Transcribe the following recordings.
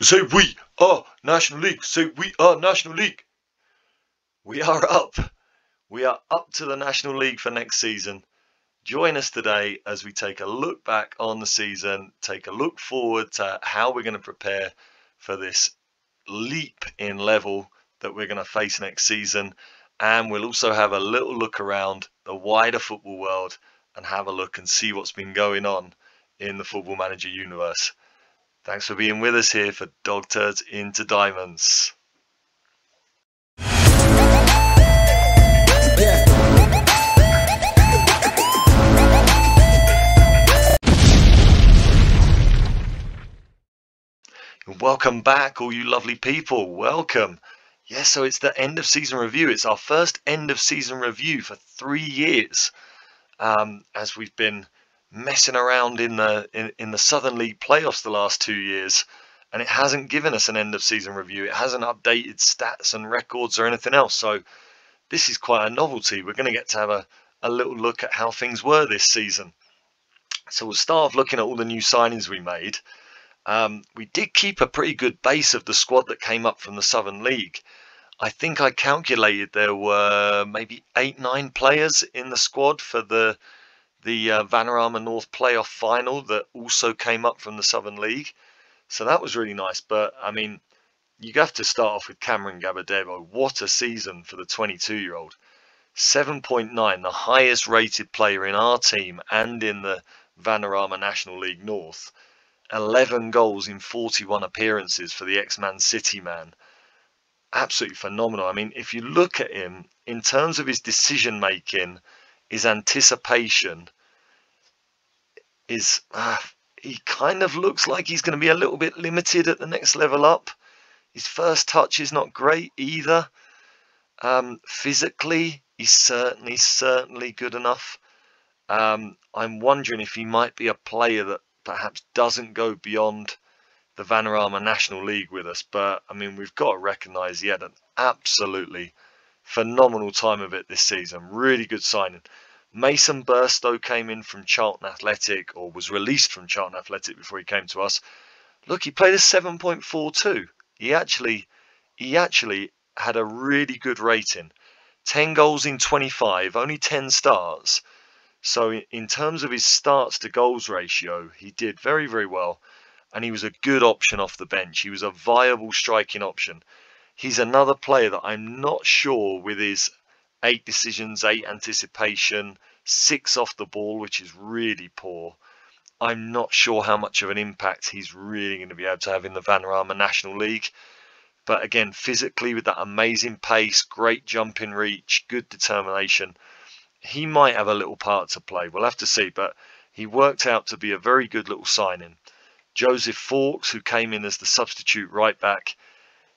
Say we are National League. Say we are National League. We are up. We are up to the National League for next season. Join us today as we take a look back on the season, take a look forward to how we're going to prepare for this leap in level that we're going to face next season. And we'll also have a little look around the wider football world and have a look and see what's been going on in the Football Manager universe. Thanks for being with us here for Dog Turds into Diamonds. Welcome back, all you lovely people. Welcome. Yeah, so it's the end of season review. It's our first end of season review for 3 years, as we've been messing around in the Southern League playoffs the last 2 years, and it hasn't given us an end of season review. It hasn't updated stats and records or anything else. So this is quite a novelty. We're going to get to have a little look at how things were this season. So we'll start off looking at all the new signings we made. We did keep a pretty good base of the squad that came up from the Southern League. I think I calculated there were maybe 8-9 players in the squad for the Vanarama North playoff final that also came up from the Southern League. So that was really nice. But, I mean, you have to start off with Cameron Gabadebo. What a season for the 22-year-old. 7.9, the highest rated player in our team and in the Vanarama National League North. 11 goals in 41 appearances for the ex-Man City man. Absolutely phenomenal. I mean, if you look at him, in terms of his decision-making, his anticipation, he kind of looks like he's going to be a little bit limited at the next level up. His first touch is not great either. Physically, he's certainly good enough. I'm wondering if he might be a player that perhaps doesn't go beyond the Vanarama National League with us. But, I mean, we've got to recognise he had an absolutely phenomenal time of it this season. Really good signing. Mason Burstow came in from Charlton Athletic, or was released from Charlton Athletic before he came to us. Look, he played a 7.42. He actually had a really good rating. 10 goals in 25, only 10 starts. So in terms of his starts to goals ratio, he did very, very well. And he was a good option off the bench. He was a viable striking option. He's another player that I'm not sure, with his 8 decisions, 8 anticipation, 6 off the ball, which is really poor. I'm not sure how much of an impact he's really going to be able to have in the Vanarama National League. But again, physically, with that amazing pace, great jumping reach, good determination, he might have a little part to play. We'll have to see. But he worked out to be a very good little signing. Joseph Fawkes, who came in as the substitute right back,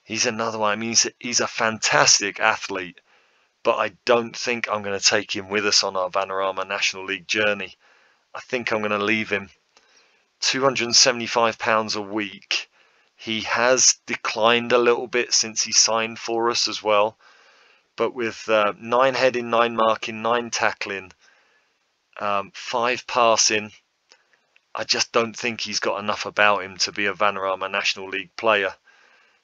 he's another one. I mean, he's a fantastic athlete, but I don't think I'm going to take him with us on our Vanarama National League journey. I think I'm going to leave him. £275 a week. He has declined a little bit since he signed for us as well. But with 9 heading, 9 marking, 9 tackling, 5 passing, I just don't think he's got enough about him to be a Vanarama National League player.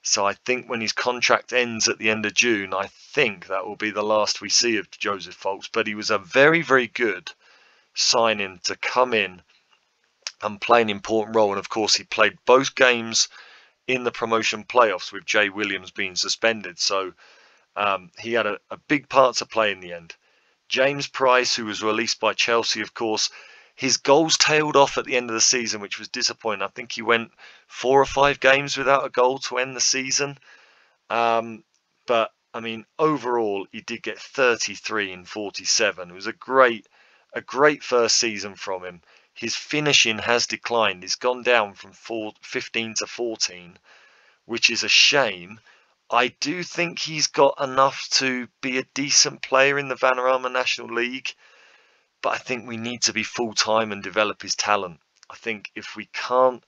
So I think when his contract ends at the end of June, I think that will be the last we see of Joseph Fawkes. But he was a very, very good signing to come in and play an important role. And of course, he played both games in the promotion playoffs with Jay Williams being suspended. So he had a big part to play in the end. James Price, who was released by Chelsea, of course, his goals tailed off at the end of the season, which was disappointing. I think he went 4 or 5 games without a goal to end the season. But, I mean, overall, he did get 33 in 47. It was a great first season from him. His finishing has declined. He's gone down from 15 to 14, which is a shame. I do think he's got enough to be a decent player in the Vanarama National League. But I think we need to be full-time and develop his talent. I think if we can't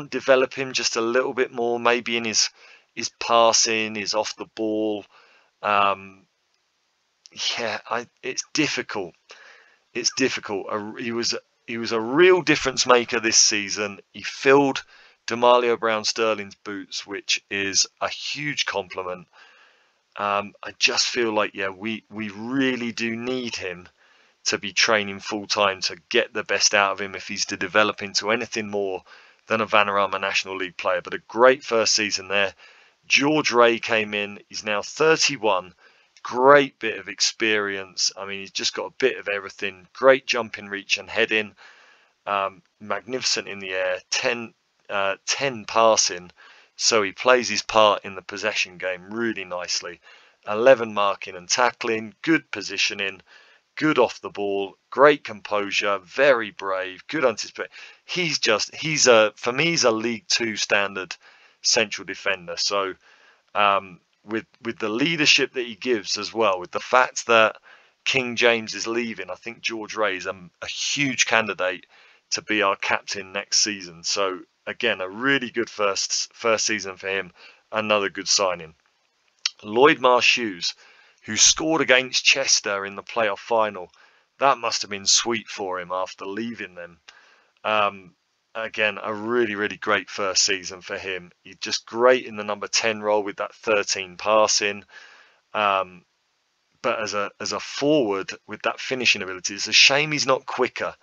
develop him just a little bit more, maybe in his passing, his off the ball, it's difficult. It's difficult. He was a real difference maker this season. He filled D'Amalio Brown-Sterling's boots, which is a huge compliment. I just feel like, yeah, we really do need him to be training full time to get the best out of him if he's to develop into anything more than a Vanarama National League player. But a great first season there. George Ray came in. He's now 31. Great bit of experience. I mean, he's just got a bit of everything. Great jumping reach and heading. Magnificent in the air. 10 passing. So he plays his part in the possession game really nicely. 11 marking and tackling. Good positioning. Good off the ball, great composure, very brave, good anticipation. For me, he's a League Two standard central defender. So with the leadership that he gives as well, with the fact that King James is leaving, I think George Ray is a huge candidate to be our captain next season. So again, a really good first season for him. Another good signing. Lloyd Marsh-Hughes, who scored against Chester in the playoff final. That must have been sweet for him after leaving them. Again, a really, really great first season for him. He's just great in the number 10 role with that 13 passing. But as a forward with that finishing ability, it's a shame he's not quicker.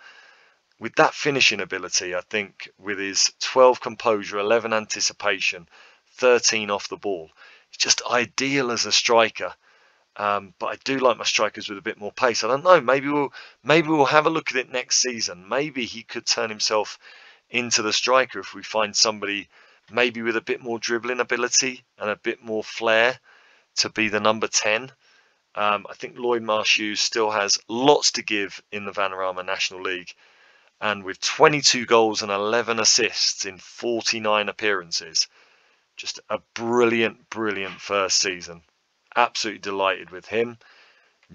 With that finishing ability, I think with his 12 composure, 11 anticipation, 13 off the ball, it's just ideal as a striker. But I do like my strikers with a bit more pace. I don't know. Maybe we'll have a look at it next season. Maybe he could turn himself into the striker if we find somebody maybe with a bit more dribbling ability and a bit more flair to be the number 10. I think Lloyd Marsh-Hughes still has lots to give in the Vanarama National League, and with 22 goals and 11 assists in 49 appearances, just a brilliant first season. Absolutely delighted with him.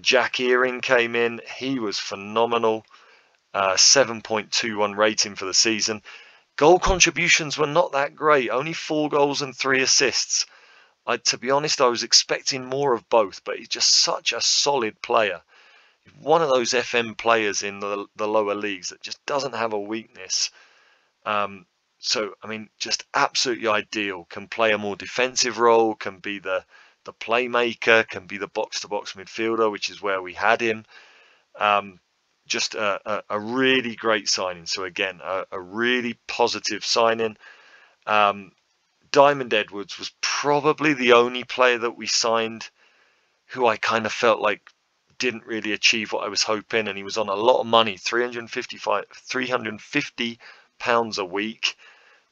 Jack Earing came in. He was phenomenal. 7.21 rating for the season. Goal contributions were not that great. Only 4 goals and 3 assists. To be honest, I was expecting more of both, but he's just such a solid player. One of those FM players in the lower leagues that just doesn't have a weakness. So, I mean, just absolutely ideal. Can play a more defensive role, can be the playmaker, can be the box-to-box midfielder, which is where we had him. Just a really great signing. So again, a really positive signing. Diamond Edwards was probably the only player that we signed who I kind of felt like didn't really achieve what I was hoping, and he was on a lot of money, £350 a week.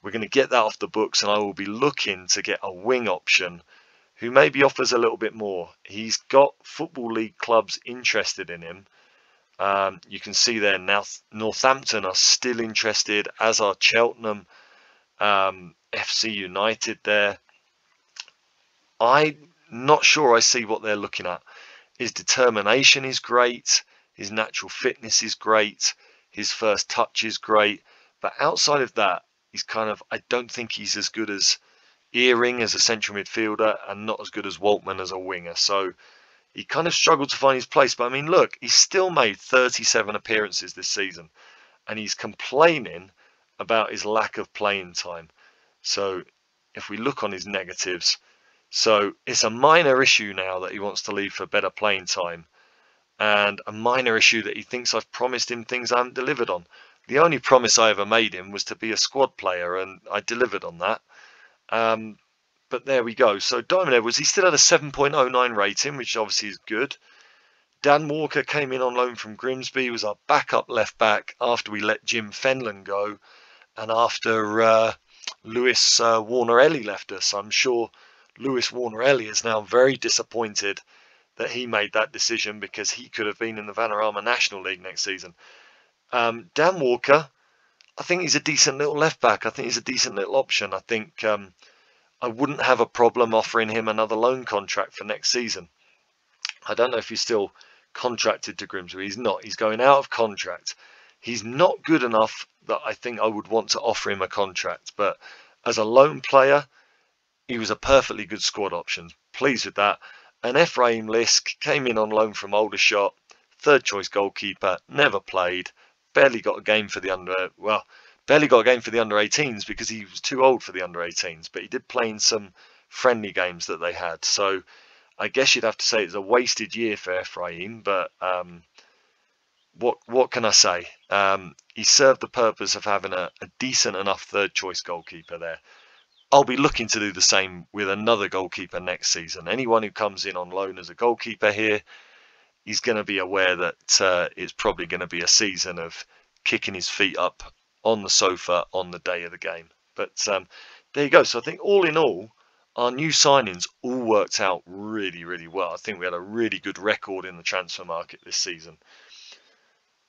We're going to get that off the books, and I will be looking to get a wing option who maybe offers a little bit more. He's got Football League clubs interested in him. You can see there now Northampton are still interested, as are Cheltenham, FC United there. I'm not sure I see what they're looking at. His determination is great. His natural fitness is great. His first touch is great. But outside of that, I don't think he's as good as Earing as a central midfielder and not as good as Waltman as a winger. So he kind of struggled to find his place. But I mean, look, he's still made 37 appearances this season, and he's complaining about his lack of playing time. So if we look on his negatives, so it's a minor issue now that he wants to leave for better playing time, and a minor issue that he thinks I've promised him things I haven't delivered on. The only promise I ever made him was to be a squad player, and I delivered on that. But there we go. So Diamond Edwards, he still had a 7.09 rating, which obviously is good. Dan Walker came in on loan from Grimsby. He was our backup left back after we let Jim Fenlon go, and after Lewis Warner-Ellie left us. I'm sure Lewis Warner-Ellie is now very disappointed that he made that decision, because he could have been in the Vanarama National League next season. Dan Walker, I think he's a decent little left back. I think he's a decent little option. I think I wouldn't have a problem offering him another loan contract for next season. I don't know if he's still contracted to Grimsby. He's not. He's going out of contract. He's not good enough that I think I would want to offer him a contract. But as a loan player, he was a perfectly good squad option. Pleased with that. And Ephraim Lisk came in on loan from Aldershot. Third choice goalkeeper. Never played. Barely got a game for the barely got a game for the under-18s because he was too old for the under-18s, but he did play in some friendly games that they had. So I guess you'd have to say it's a wasted year for Ephraim, but what can I say? He served the purpose of having a decent enough third choice goalkeeper there. I'll be looking to do the same with another goalkeeper next season. Anyone who comes in on loan as a goalkeeper here, he's going to be aware that it's probably going to be a season of kicking his feet up on the sofa on the day of the game. But there you go. So I think all in all, our new signings all worked out really, really well. I think we had a really good record in the transfer market this season.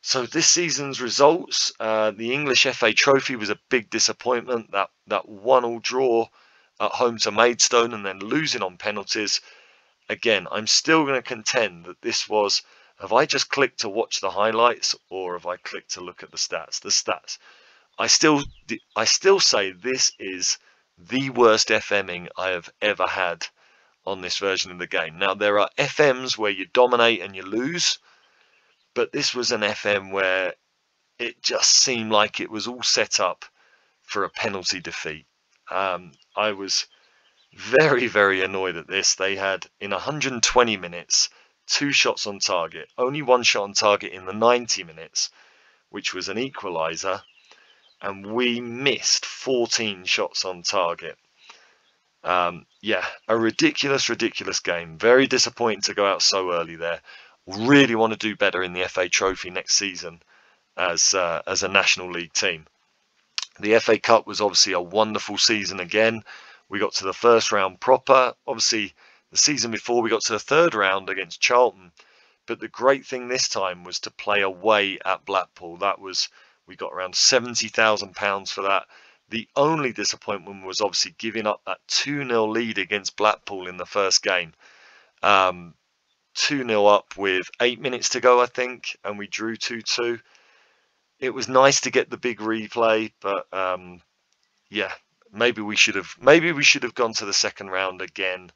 So this season's results, the English FA Trophy was a big disappointment. That 1-1 draw at home to Maidstone and then losing on penalties. Again, I'm still going to contend that this was, have I just clicked to watch the highlights or have I clicked to look at the stats? The stats. I still say this is the worst FMing I have ever had on this version of the game. Now, there are FMs where you dominate and you lose, but this was an FM where it just seemed like it was all set up for a penalty defeat. I was very, very annoyed at this. They had, in 120 minutes, 2 shots on target. Only 1 shot on target in the 90 minutes, which was an equaliser. And we missed 14 shots on target. Yeah, a ridiculous, ridiculous game. Very disappointing to go out so early there. Really want to do better in the FA Trophy next season as a National League team. The FA Cup was obviously a wonderful season again. We got to the first round proper. Obviously, the season before we got to the third round against Charlton. But the great thing this time was to play away at Blackpool. We got around £70,000 for that. The only disappointment was obviously giving up that 2-0 lead against Blackpool in the first game. 2-0 up with 8 minutes to go, I think, and we drew 2-2. It was nice to get the big replay, but yeah, maybe we should have gone to the second round again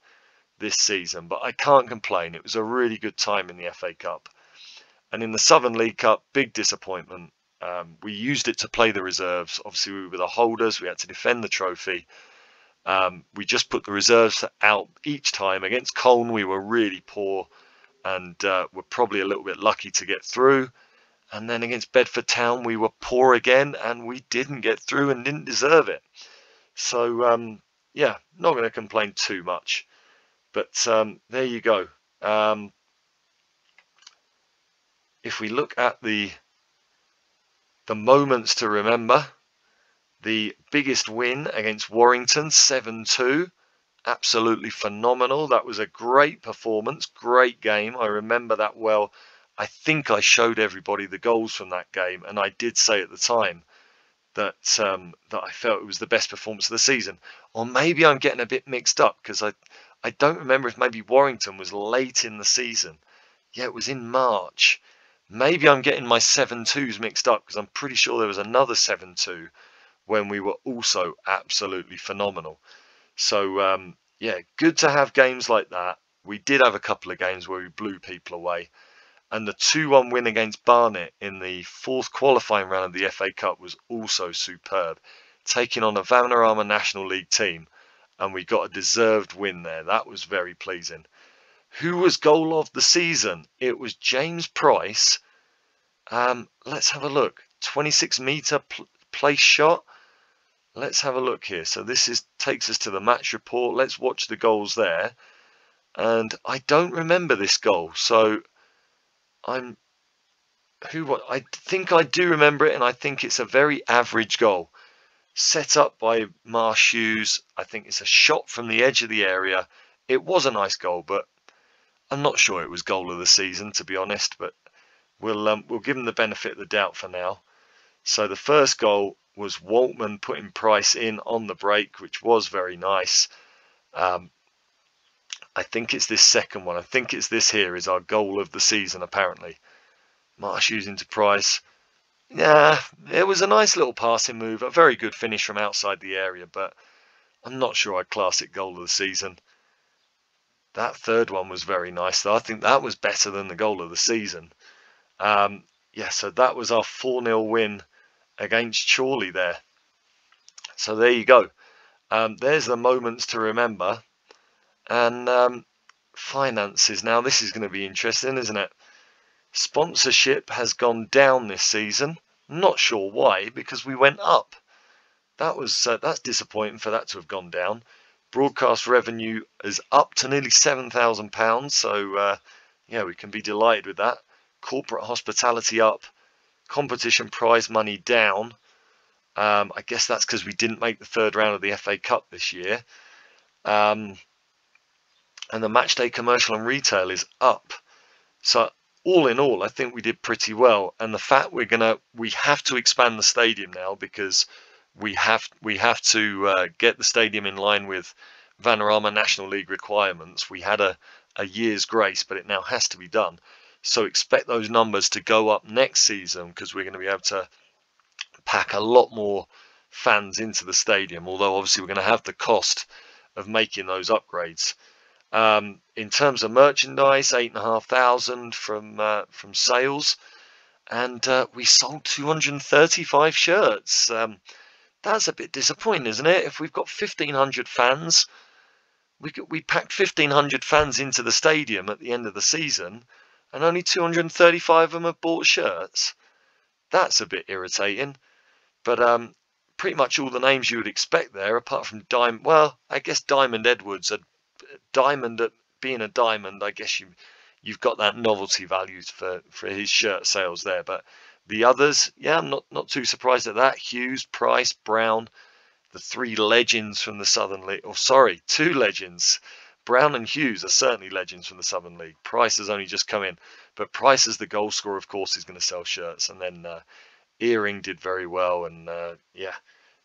this season. But I can't complain. It was a really good time in the FA Cup. And in the Southern League Cup, big disappointment. We used it to play the reserves. Obviously, we were the holders. We had to defend the trophy. We just put the reserves out each time. Against Colne, we were really poor and were probably a little bit lucky to get through. And then against Bedford Town, we were poor again and we didn't get through and didn't deserve it. So, yeah, not going to complain too much. But there you go. If we look at the moments to remember, the biggest win against Warrington, 7-2. Absolutely phenomenal. That was a great performance, great game. I remember that well. I think I showed everybody the goals from that game, and I did say at the time that that I felt it was the best performance of the season. Or maybe I'm getting a bit mixed up because I don't remember if maybe Warrington was late in the season. Yeah, it was in March. Maybe I'm getting my 7-2s mixed up because I'm pretty sure there was another 7-2 when we were also absolutely phenomenal. So, yeah, good to have games like that. We did have a couple of games where we blew people away. And the 2-1 win against Barnet in the 4th qualifying round of the FA Cup was also superb. Taking on a Vanarama National League team. And we got a deserved win there. That was very pleasing. Who was goal of the season? It was James Price. Let's have a look. 26-metre place shot. Let's have a look here. So this takes us to the match report. Let's watch the goals there. And I don't remember this goal. So I think I do remember it, and I think it's a very average goal. Set up by Marsh Hughes. I think it's a shot from the edge of the area. It was a nice goal, but I'm not sure it was goal of the season, to be honest. But we'll give him the benefit of the doubt for now. So the first goal was Waltman putting Price in on the break, which was very nice. I think it's this second one. I think it's this here is our goal of the season, apparently. Marsh Hughes into Price. Yeah, it was a nice little passing move. A very good finish from outside the area, but I'm not sure I'd class it goal of the season. That third one was very nice, though. I think that was better than the goal of the season. Yeah, so that was our 4-0 win against Chorley there. So there you go. There's the moments to remember. And finances. Now this is going to be interesting, isn't it? Sponsorship has gone down this season. Not sure why, because we went up. That's disappointing for that to have gone down. Broadcast revenue is up to nearly £7,000, so yeah, we can be delighted with that. Corporate hospitality up, competition prize money down. I guess that's because we didn't make the third round of the FA Cup this year. And the matchday commercial and retail is up. So all in all, I think we did pretty well. And the fact we have to expand the stadium now, because we have to get the stadium in line with Vanarama National League requirements. We had a year's grace, but it now has to be done. So expect those numbers to go up next season, because we're going to be able to pack a lot more fans into the stadium, although obviously we're going to have the cost of making those upgrades. In terms of merchandise, 8,500 from sales, and we sold 235 shirts. That's a bit disappointing, isn't it? If we've got 1,500 fans, we packed 1,500 fans into the stadium at the end of the season, and only 235 of them have bought shirts. That's a bit irritating. But pretty much all the names you would expect there, apart from Diamond. Well, I guess Diamond Edwards, being a diamond, I guess you've got that novelty value for his shirt sales there. But the others, yeah, I'm not too surprised at that. Hughes, Price, Brown, the three legends from the Southern League. Oh, sorry, two legends. Brown and Hughes are certainly legends from the Southern League. Price has only just come in, but Price as the goal scorer, of course, is going to sell shirts. And then Earring did very well, and yeah,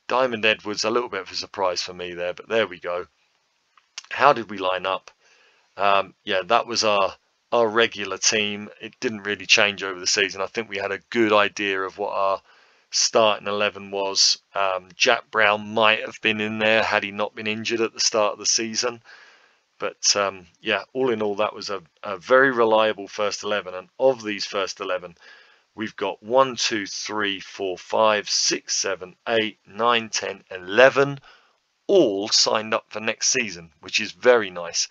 Diamond Edwards, a little bit of a surprise for me there, but there we go. How did we line up? Yeah, that was our regular team. It didn't really change over the season. I think we had a good idea of what our starting 11 was. Jack Brown might have been in there had he not been injured at the start of the season. But yeah, all in all, that was a very reliable first 11. And of these first 11, we've got 1, 2, 3, 4, 5, 6, 7, 8, 9, 10, 11 all signed up for next season, which is very nice.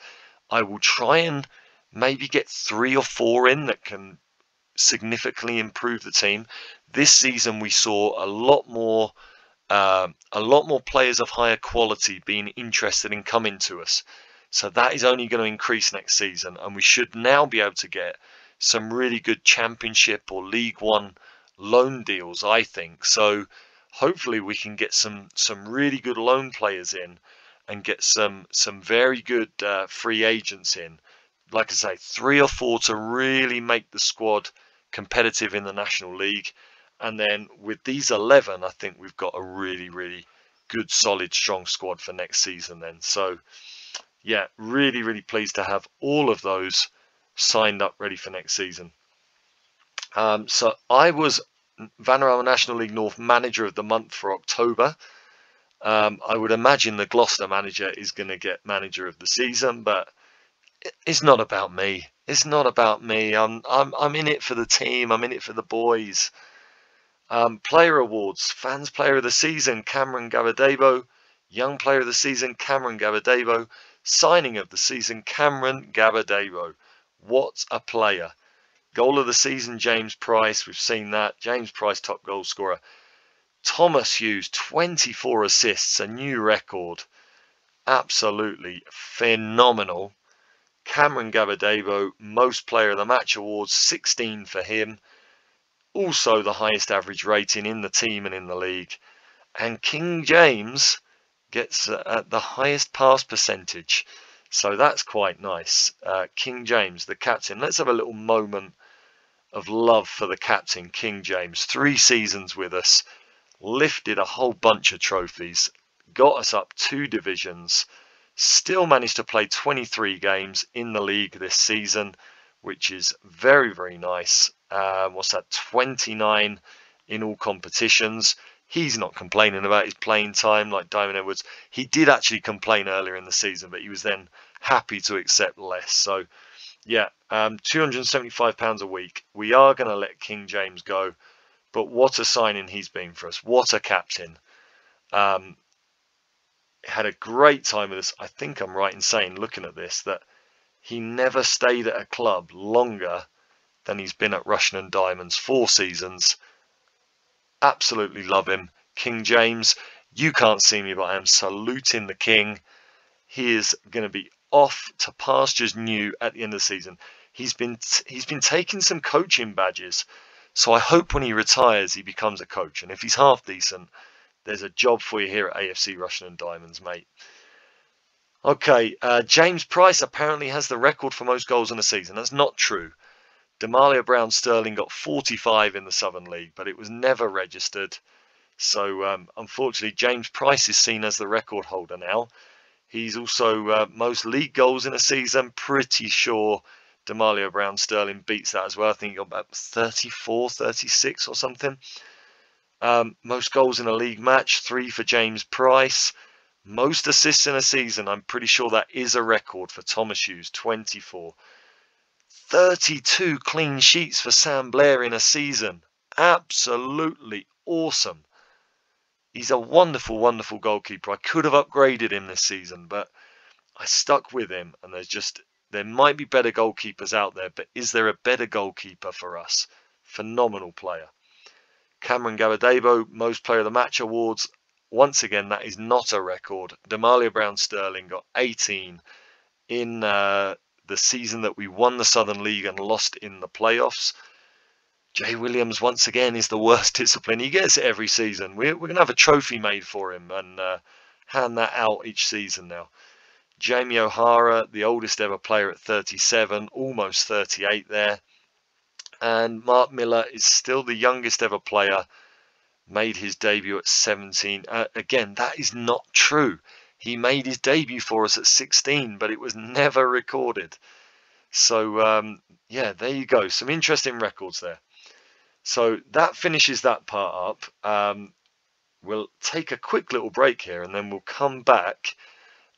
I will try and maybe get 3 or 4 in that can significantly improve the team. This season we saw a lot more players of higher quality being interested in coming to us. So that is only going to increase next season, and we should now be able to get some really good Championship or League One loan deals, I think. So hopefully we can get some really good loan players in and get some very good free agents in. Like I say, 3 or 4 to really make the squad competitive in the National League. And then with these 11, I think we've got a really, really good, solid, strong squad for next season then. So yeah, really, really pleased to have all of those signed up ready for next season. So I was Vanarama National League North Manager of the Month for October. I would imagine the Gloucester manager is going to get Manager of the Season, but it's not about me. It's not about me. I'm in it for the team. I'm in it for the boys. Player awards: Fans Player of the Season, Cameron Gabadebo. Young Player of the Season, Cameron Gabadebo. Signing of the Season, Cameron Gabadebo. What a player. Goal of the Season, James Price. We've seen that. James Price, top goal scorer. Thomas Hughes, 24 assists, a new record. Absolutely phenomenal. Cameron Gabadebo, most player of the match awards, 16 for him. Also the highest average rating in the team and in the league. And King James gets the highest pass percentage. So that's quite nice. King James, the captain. Let's have a little moment of love for the captain, King James. 3 seasons with us. Lifted a whole bunch of trophies. Got us up 2 divisions. Still managed to play 23 games in the league this season, which is very, very nice. What's that? 29 in all competitions. He's not complaining about his playing time like Diamond Edwards. He did actually complain earlier in the season, but he was then happy to accept less. So, yeah, £275 a week. We are going to let King James go But what a signing he's been for us. What a captain. Had a great time with us. I think I'm right in saying, looking at this, that he never stayed at a club longer than he's been at Rushden Diamonds. 4 seasons. Absolutely love him. King James, you can't see me, but I am saluting the king. He is going to be off to pastures new at the end of the season. He's been taking some coaching badges, so I hope when he retires he becomes a coach. And if he's half decent, there's a job for you here at AFC Rushden Diamonds, mate. Okay, James Price apparently has the record for most goals in a season. That's not true. Demalia Brown-Sterling got 45 in the Southern League, but it was never registered. So unfortunately, James Price is seen as the record holder now. He's also most league goals in a season. Pretty sure Demalia Brown-Sterling beats that as well. I think he got about 34, 36 or something. Most goals in a league match, 3 for James Price. Most assists in a season, I'm pretty sure that is a record for Thomas Hughes, 24. 32 clean sheets for Sam Blair in a season. Absolutely awesome. He's a wonderful, wonderful goalkeeper. I could have upgraded him this season, but I stuck with him. And there might be better goalkeepers out there, but is there a better goalkeeper for us? Phenomenal player. Cameron Gabadebo, most player of the match awards. Once again, that is not a record. Demalia Brown-Sterling got 18 in the season that we won the Southern League and lost in the playoffs. Jay Williams, once again, is the worst discipline. He gets it every season. We're going to have a trophy made for him and hand that out each season now. Jamie O'Hara, the oldest ever player at 37, almost 38 there. And Mark Miller is still the youngest ever player, made his debut at 17. Again, that is not true. He made his debut for us at 16, but it was never recorded. So, yeah, there you go. Some interesting records there. So that finishes that part up. We'll take a quick little break here and then we'll come back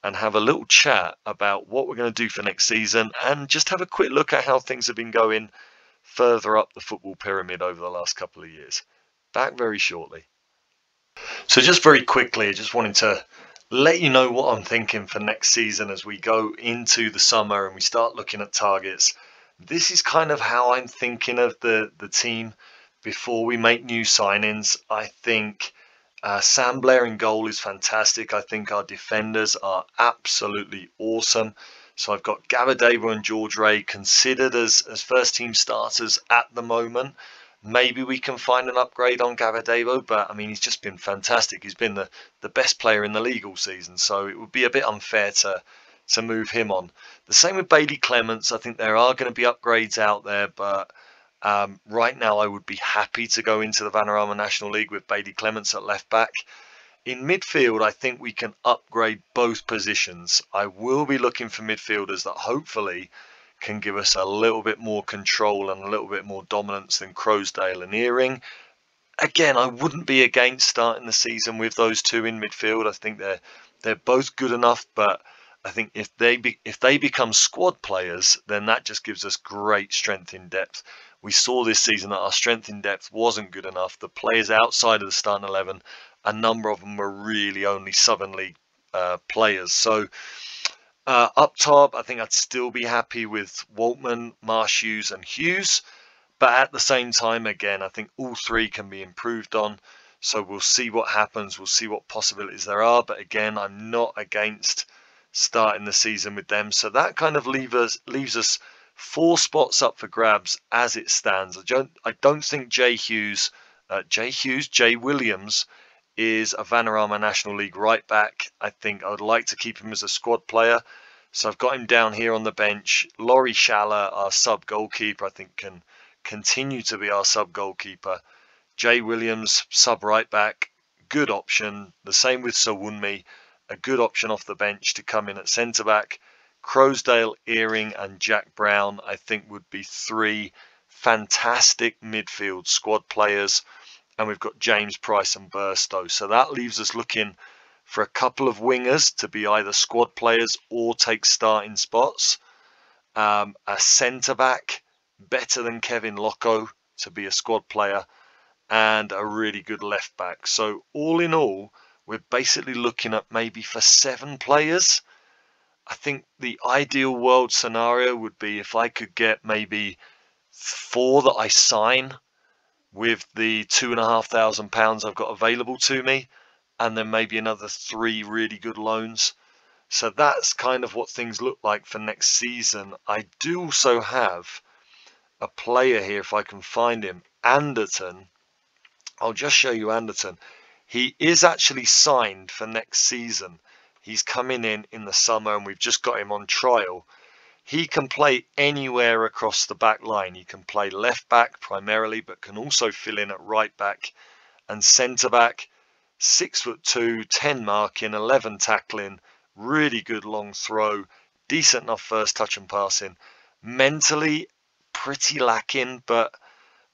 and have a little chat about what we're going to do for next season and just have a quick look at how things have been going further up the football pyramid over the last couple of years. Back very shortly. So just very quickly, I just wanted to let you know what I'm thinking for next season as we go into the summer and we start looking at targets. This is kind of how I'm thinking of the team before we make new signings. I think Sam Blair in goal is fantastic. I think our defenders are absolutely awesome. So I've got Gabadebo and George Ray considered as first team starters at the moment. Maybe we can find an upgrade on Gabadebo, but I mean, he's just been fantastic. He's been the best player in the league all season, so it would be a bit unfair to move him on. The same with Bailey Clements. I think there are going to be upgrades out there, but right now I would be happy to go into the Vanarama National League with Bailey Clements at left back. In midfield, I think we can upgrade both positions. I will be looking for midfielders that hopefully can give us a little bit more control and a little bit more dominance than Crowsdale and Earing. Again, I wouldn't be against starting the season with those two in midfield. I think they're both good enough, but I think if they become squad players, then that just gives us great strength in depth. We saw this season that our strength in depth wasn't good enough. The players outside of the starting 11, a number of them were really only Southern League players. So up top, I think I'd still be happy with Waltman, Marsh Hughes and Hughes. But at the same time, again, I think all three can be improved on. So we'll see what happens. We'll see what possibilities there are. But again, I'm not against starting the season with them. So that kind of leaves us 4 spots up for grabs as it stands. I don't think Jay Williams is a Vanarama National League right back. I think I would like to keep him as a squad player. So I've got him down here on the bench. Laurie Schaller, our sub goalkeeper, I think can continue to be our sub goalkeeper. Jay Williams, sub right back, good option. The same with Sawunmi, a good option off the bench to come in at centre back. Crowsdale, Earing and Jack Brown, I think would be 3 fantastic midfield squad players. And we've got James Price and Burstow. So that leaves us looking for a couple of wingers to be either squad players or take starting spots. A centre back better than Kevin Loco to be a squad player. and a really good left back. So all in all, we're basically looking at maybe for 7 players. I think the ideal world scenario would be if I could get maybe 4 that I sign with the £2,500 I've got available to me, and then maybe another 3 really good loans. So that's kind of what things look like for next season. I do also have a player here, if I can find him, Anderton. I'll just show you Anderton. He is actually signed for next season. He's coming in the summer, and we've just got him on trial. He can play anywhere across the back line. He can play left back primarily, but can also fill in at right back and centre back. 6'2", 10 marking, 11 tackling, really good long throw, decent enough first touch and passing. Mentally, pretty lacking, but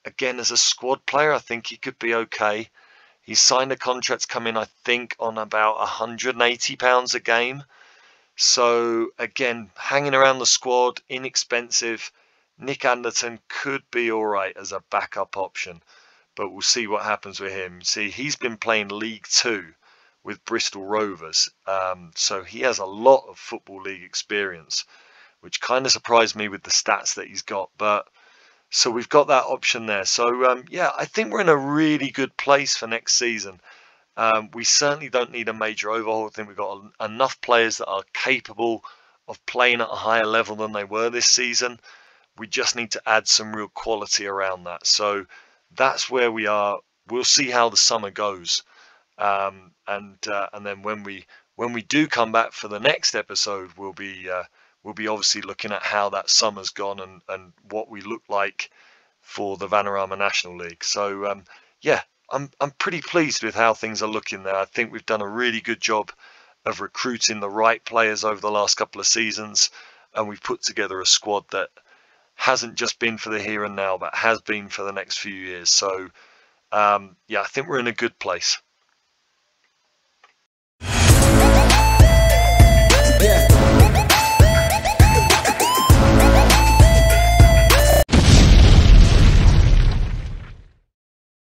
again, as a squad player, I think he could be okay. He's signed a contract coming, I think, on about £180 a game. So again, hanging around the squad, inexpensive. Nick Anderton could be all right as a backup option, but we'll see what happens with him. See, he's been playing League Two with Bristol Rovers, so he has a lot of Football League experience, which kind of surprised me with the stats that he's got. But so we've got that option there. So yeah, I think we're in a really good place for next season. We certainly don't need a major overhaul. I think we've got enough players that are capable of playing at a higher level than they were this season. We just need to add some real quality around that. So that's where we are. We'll see how the summer goes, and then when we do come back for the next episode, we'll be obviously looking at how that summer's gone and what we look like for the Vanarama National League. So yeah, I'm pretty pleased with how things are looking there. I think we've done a really good job of recruiting the right players over the last couple of seasons, and we've put together a squad that hasn't just been for the here and now, but has been for the next few years. So yeah, I think we're in a good place.